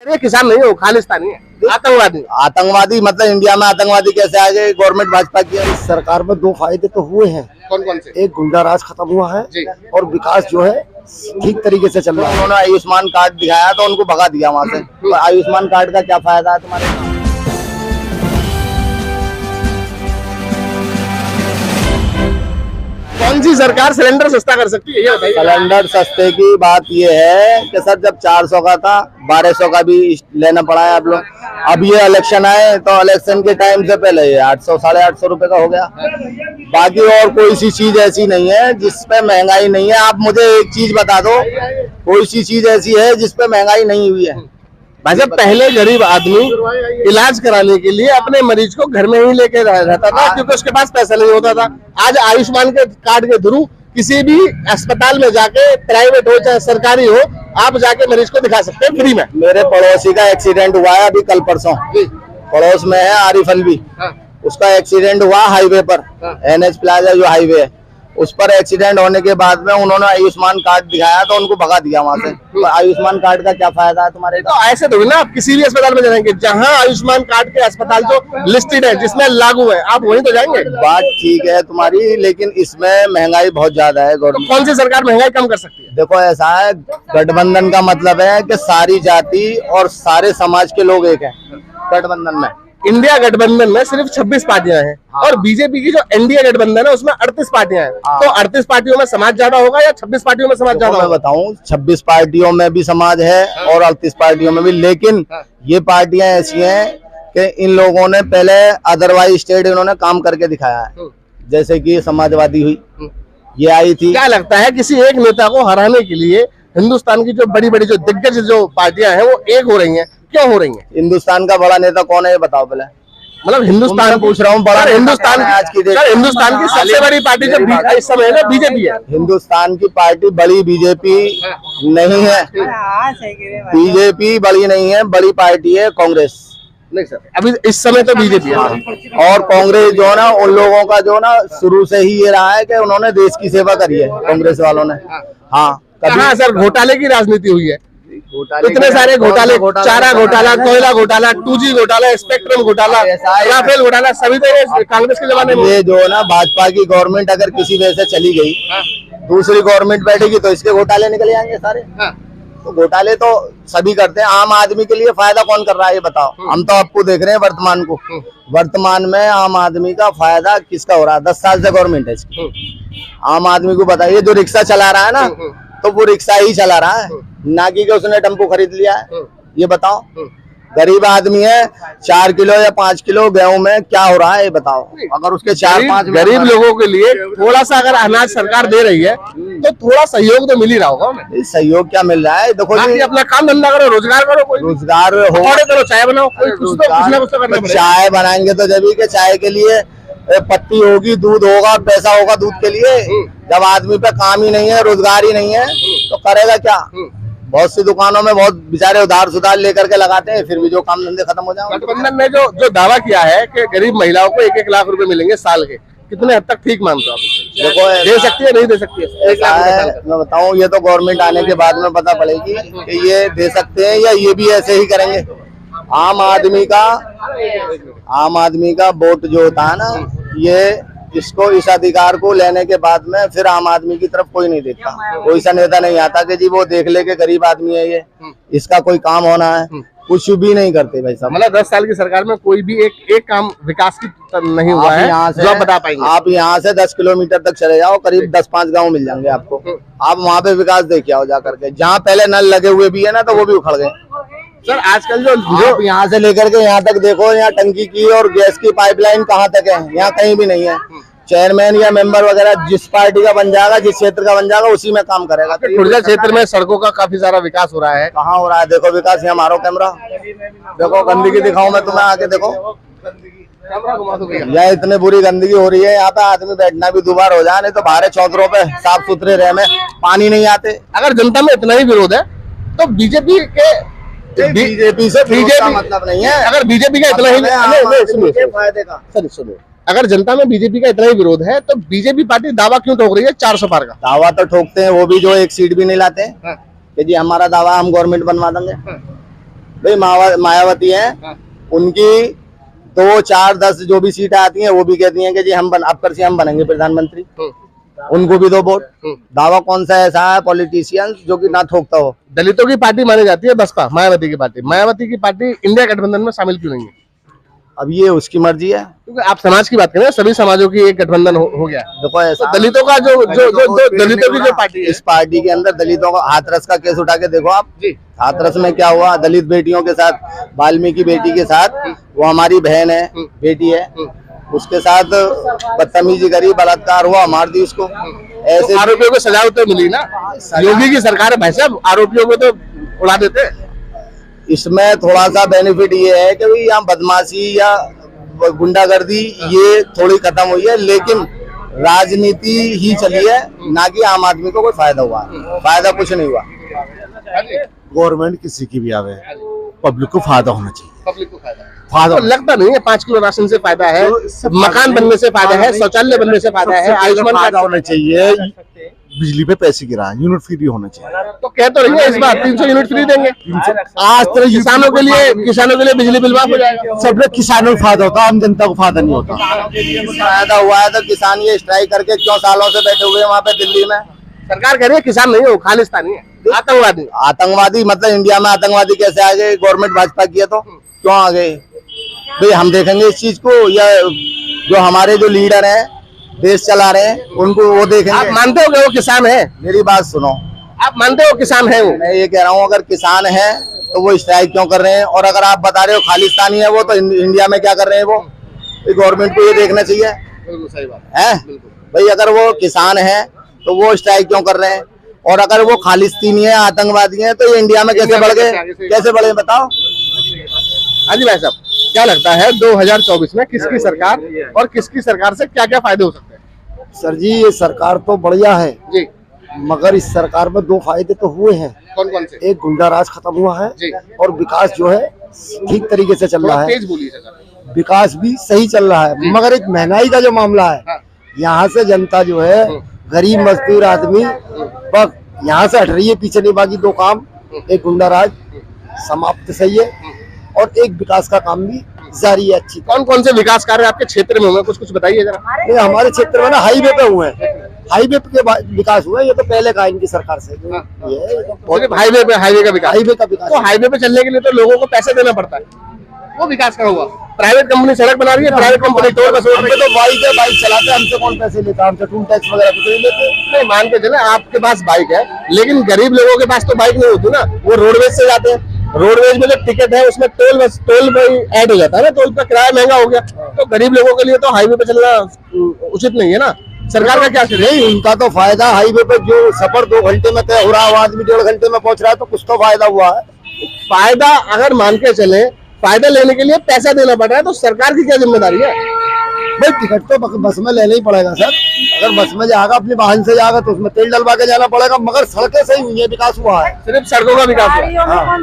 ये किसान नहीं है, वो खालिस्तानी है, आतंकवादी। आतंकवादी मतलब इंडिया में आतंकवादी कैसे आ गए? गवर्नमेंट भाजपा की है। सरकार में दो फायदे तो हुए हैं। कौन कौन से? एक गुंडा राज खत्म हुआ है जी। और विकास जो है ठीक तरीके से चल रहा है। उन्होंने आयुष्मान कार्ड दिखाया तो उनको भगा दिया वहाँ से। तो आयुष्मान कार्ड का क्या फायदा है तुम्हारे? कौन सी सरकार सिलेंडर सस्ता कर सकती है, ये बताइए। सिलेंडर सस्ते की बात ये है कि सर जब 400 का था 1200 का भी लेना पड़ा है आप लोग। अब ये इलेक्शन आए तो इलेक्शन के टाइम से पहले ये 800 850 रुपए का हो गया। बाकी और कोई सी चीज ऐसी नहीं है जिसपे महंगाई नहीं है। आप मुझे एक चीज बता दो, कोई सी चीज ऐसी है जिसपे महंगाई नहीं हुई है? भाई साहब, पहले गरीब आदमी इलाज कराने के लिए अपने मरीज को घर में ही लेके रहता था क्योंकि उसके पास पैसा नहीं होता था। आज आयुष्मान के कार्ड के थ्रू किसी भी अस्पताल में जाके, प्राइवेट हो चाहे सरकारी हो, आप जाके मरीज को दिखा सकते हैं फ्री में। मेरे पड़ोसी का एक्सीडेंट हुआ है अभी कल परसों। पड़ोस में है आरिफ अलवी, उसका एक्सीडेंट हुआ हाईवे पर, NH प्लाजा जो हाईवे है उस पर एक्सीडेंट होने के बाद में उन्होंने आयुष्मान कार्ड दिखाया तो उनको भगा दिया वहां से। तो आयुष्मान कार्ड का क्या फायदा है तुम्हारे? तो ऐसे तो ना, आप किसी भी अस्पताल में जाएंगे जहां आयुष्मान कार्ड के अस्पताल जो लिस्टेड है, जिसमें लागू है, आप वहीं तो जाएंगे। बात ठीक है तुम्हारी, लेकिन इसमें महंगाई बहुत ज्यादा है। तो कौन सी सरकार महंगाई कम कर सकती है? देखो ऐसा है, गठबंधन का मतलब है कि सारी जाति और सारे समाज के लोग एक हैं गठबंधन में। इंडिया गठबंधन में सिर्फ 26 पार्टियां हैं और बीजेपी की जो एनडीए गठबंधन है उसमें 38 पार्टियां हैं। तो 38 पार्टियों में समाज ज्यादा होगा या 26 पार्टियों में समाज ज्यादा? मैं बताऊं, 26 पार्टियों में भी समाज है और 38 पार्टियों में भी, लेकिन ये पार्टियां ऐसी हैं कि इन लोगों ने पहले अदरवाइज स्टेट इन्होंने काम करके दिखाया है। जैसे कि समाजवादी हुई, ये आई थी। क्या लगता है किसी एक नेता को हराने के लिए हिंदुस्तान की जो बड़ी बड़ी जो दिग्गज जो पार्टियां हैं वो एक हो रही हैं, क्यों हो रही हैं? हिंदुस्तान का बड़ा नेता कौन है ये बताओ पहले। मतलब हिंदुस्तान पूछ रहा हूँ, बड़ा हिंदुस्तान आज की हिंदुस्तान की सबसे बड़ी पार्टी जो इस समय है बीजेपी है। हिंदुस्तान की पार्टी बड़ी बीजेपी नहीं है। बीजेपी बड़ी नहीं है, बड़ी पार्टी है कांग्रेस। नहीं सर, अभी इस समय तो बीजेपी है। और कांग्रेस जो है ना, उन लोगों का जो ना शुरू से ही ये रहा है कि उन्होंने देश की सेवा करी है कांग्रेस वालों ने। हाँ, कहाँ सर घोटाले की राजनीति हुई है? इतने सारे घोटाले, चारा घोटाला, कोयला घोटाला, 2G घोटाला, स्पेक्ट्रम घोटाला, राफेल घोटाला, सभी तो कांग्रेस के जमाने में। ये जो है ना, भाजपा की गवर्नमेंट अगर किसी वजह से चली गई, दूसरी गवर्नमेंट बैठेगी तो इसके घोटाले निकल जाएंगे सारे। तो घोटाले तो सभी करते हैं। आम आदमी के लिए फायदा कौन कर रहा है ये बताओ? हम तो आपको देख रहे हैं वर्तमान को। वर्तमान में आम आदमी का फायदा किसका हो रहा है? 10 साल से गवर्नमेंट है इसकी। आम आदमी को बताइए, जो रिक्शा चला रहा है ना, तो वो रिक्शा ही चला रहा है, ना कि उसने टेम्पो खरीद लिया है। ये बताओ, गरीब आदमी है, 4 किलो या 5 किलो गेहूं में क्या हो रहा है ये बताओ? अगर उसके 4-5 गरीब लोगों के लिए थोड़ा सा अगर अनाज सरकार दे रही है तो थोड़ा सहयोग तो मिल ही रहा होगा। सहयोग क्या मिल रहा है? देखो जी, अपना काम धंधा करो, रोजगार करो, कोई रोजगार हो, करो, चाय बनाओ, कुछ ना कुछ तो करना पड़ेगा। चाय बनाएंगे तो जब के चाय के लिए पत्ती होगी, दूध होगा, पैसा होगा दूध के लिए। जब आदमी पे काम ही नहीं है, रोजगार ही नहीं है, तो करेगा क्या? बहुत सी दुकानों में बहुत बेचारे उधार सुधार लेकर के लगाते हैं, फिर भी जो काम धंधे खत्म हो जाए। गठबंधन ने जो दावा किया है कि गरीब महिलाओं को 1-1 लाख रुपए मिलेंगे साल के, कितने हद तक ठीक मानते हो आप? देखो, दे सकती है, नहीं दे सकती है? 1 लाख मैं बताऊं, ये तो गवर्नमेंट आने के बाद में पता पड़ेगी कि ये दे सकते हैं या ये भी ऐसे ही करेंगे। आम आदमी का वोट जो होता है ना, ये इसको, इस अधिकार को लेने के बाद में फिर आम आदमी की तरफ कोई नहीं देखता। कोई सा नेता नहीं आता कि जी वो देख ले के गरीब आदमी है ये, इसका कोई काम होना है, कुछ भी नहीं करते भाई साहब। मतलब 10 साल की सरकार में कोई भी एक काम विकास की नहीं हुआ है जो आप बता पाएंगे? आप यहाँ से 10 किलोमीटर तक चले जाओ, करीब 10-5 गाँव मिल जाएंगे आपको। आप वहाँ पे विकास देखे आओ जा करके। जहाँ पहले नल लगे हुए भी है ना, तो वो भी उखड़ गए। सर आजकल जो यहाँ से लेकर के यहाँ तक देखो, यहाँ टंकी की और गैस की पाइपलाइन कहाँ तक है? यहाँ कहीं भी नहीं है। चेयरमैन या मेंबर वगैरह जिस पार्टी का बन जाएगा, जिस क्षेत्र का बन जाएगा, उसी में काम करेगा। खुर्जा क्षेत्र में सड़कों का काफी सारा विकास हो रहा है। कहाँ हो रहा है? देखो विकास, यहाँ मारो कैमरा, देखो गंदगी दिखाऊं मैं तुम्हें, आके देखो। यह इतनी बुरी गंदगी हो रही है यहाँ पे, आदमी बैठना भी दुबार हो जाए, नहीं तो बाहर चौधरों पे साफ सुथरे रहे में पानी नहीं आते। अगर जनता में इतना ही विरोध है तो बीजेपी से मतलब नहीं है। अगर बीजेपी का इतना ही फायदे का, सुनिए, अगर जनता में बीजेपी का इतना ही विरोध है तो बीजेपी पार्टी दावा क्यों ठोक रही है 400 पार का? दावा तो ठोकते हैं वो भी जो एक सीट भी नहीं लाते हैं कि जी हमारा दावा हम गवर्नमेंट बनवा देंगे। भाई मायावती हैं, उनकी 2, 4, 10 जो भी सीटें आती हैं वो भी कहती हैं कि जी हम अब कर से हम बनेंगे प्रधानमंत्री, उनको भी दो वोट। दावा कौन सा ऐसा है पॉलिटिशियन जो कि ना ठोकता हो। दलितों की पार्टी मानी जाती है बसपा, मायावती की पार्टी इंडिया गठबंधन में शामिल क्यों नहीं है? अब ये उसकी मर्जी है। क्योंकि आप समाज की बात करें, सभी समाजों की एक गठबंधन हो गया। देखो ऐसा तो दलितों का जो दलितों की जो पार्टी है, इस पार्टी के अंदर दलितों का हाथरस का केस उठा के देखो आप जी। हाथरस में क्या हुआ, दलित बेटियों के साथ, वाल्मीकि बेटी के साथ, वो हमारी बहन है, बेटी है, उसके साथ बदतमीजी करी, बलात्कार हुआ, मार दी उसको। ऐसे तो आरोपियों को सजा तो मिली ना। योगी की सरकार है भाई साहब, आरोपियों को तो उड़ा देते। इसमें थोड़ा सा बेनिफिट ये है कि भाई यहाँ बदमाशी या गुंडागर्दी ये थोड़ी खत्म हुई है, लेकिन राजनीति ही चली है, ना कि आम आदमी को कोई फायदा हुआ। फायदा कुछ नहीं हुआ। गवर्नमेंट किसी की भी आवे, पब्लिक को फायदा होना चाहिए। पब्लिक को फायदा तो लगता नहीं है। 5 किलो राशन से फायदा है, मकान बनने से फायदा है, शौचालय बनने से फायदा है, आयुष्मान कार्ड होना चाहिए, बिजली पे पैसे गिरा, यूनिट फ्री होना चाहिए। तो कह तो रही है इस बार 300 यूनिट फ्री देंगे। आज तरह किसानों के लिए बिजली बिल माफ हो जाएगा। सब लोग किसानों को फायदा होता है, आम जनता को फायदा नहीं होता। फायदा हुआ है तो किसान ये स्ट्राइक करके क्यों सालों से बैठे हुए हैं वहाँ पे दिल्ली में। सरकार कह रही है किसान नहीं हो, खालिस्तानी है, आतंकवादी। आतंकवादी मतलब इंडिया में आतंकवादी कैसे आ गए? गवर्नमेंट भाजपा की है तो क्यों आ गए भाई? हम देखेंगे इस चीज को, या जो हमारे जो लीडर हैं देश चला रहे हैं उनको वो देखेंगे। आप मानते हो कि वो किसान है? मेरी बात सुनो, आप मानते हो किसान है वो? मैं ये कह रहा हूँ अगर किसान है तो वो स्ट्राइक क्यों कर रहे हैं? और अगर आप बता रहे हो खालिस्तानी है वो, तो इंडिया में क्या कर रहे हैं वो? गवर्नमेंट को ये देखना चाहिए सही बात है भाई। अगर वो किसान है तो वो स्ट्राइक क्यों कर रहे हैं? और अगर वो खालिस्तानी है, आतंकवादी है, तो ये इंडिया में कैसे बढ़ गए? कैसे बढ़े बताओ। हाँ जी भाई साहब, क्या लगता है 2024 में किसकी सरकार और किसकी सरकार से क्या क्या फायदे हो सकते हैं? सर जी ये सरकार तो बढ़िया है जी, मगर इस सरकार में 2 फायदे तो हुए हैं। कौन कौन से? एक गुंडा राज खत्म हुआ है जी। और विकास जो है ठीक तरीके से चल रहा है। तेज बोलिए सर। विकास भी सही चल रहा है, मगर एक महंगाई का जो मामला है, हाँ। यहाँ से जनता जो है, गरीब मजदूर आदमी बस यहाँ से हट रही है, पीछे नहीं। बाकी 2 काम, एक गुंडा राज समाप्त सही है और एक विकास का काम भी जारी है। अच्छी कौन कौन से विकास कार्य आपके क्षेत्र में हुए, कुछ बताइए जरा। ये हमारे क्षेत्र में ना हाईवे पे हुए हैं, हाईवे के विकास हुआ है। ये तो पहले का इनकी सरकार से ये सिर्फ हाईवे का विकास। हाईवे का विकास। तो हाईवे पे चलने के लिए तो लोगों को पैसे देना पड़ता है, वो विकास कहाँ हुआ? प्राइवेट कंपनी सड़क बना रही है, प्राइवेट कंपनी टोल वसूल रही है। तो बाइक चलाते हैं, हमसे कौन पैसे लेता है? हमसे टूल टैक्स वगैरह कुछ नहीं लेते। नहीं, मान के चले आपके पास बाइक है, लेकिन गरीब लोगों के पास तो बाइक नहीं होती ना, वो रोडवेज से जाते हैं। रोडवेज में जो टिकट है उसमें टोल में ऐड हो जाता है ना, टोल का किराया महंगा हो गया। तो गरीब लोगों के लिए तो हाईवे पे चलना उचित नहीं है ना। सरकार का क्या नहीं, उनका तो फायदा हाईवे पे जो सफर 2 घंटे में तय हो रहा है, वो आदमी 1.5 घंटे में पहुंच रहा है, तो कुछ तो फायदा हुआ है। फायदा अगर मान के चले, फायदा लेने के लिए पैसा देना पड़ रहा है, तो सरकार की क्या जिम्मेदारी है? भाई टिकट तो बस में लेना ही पड़ेगा सर। अगर बस में जाएगा, अपने वाहन से जाएगा, तो उसमें तेल डलवा के जाना पड़ेगा। मगर सड़कें सही हुई है, विकास हुआ है। सिर्फ सड़कों का विकास हुआ है। हाँ।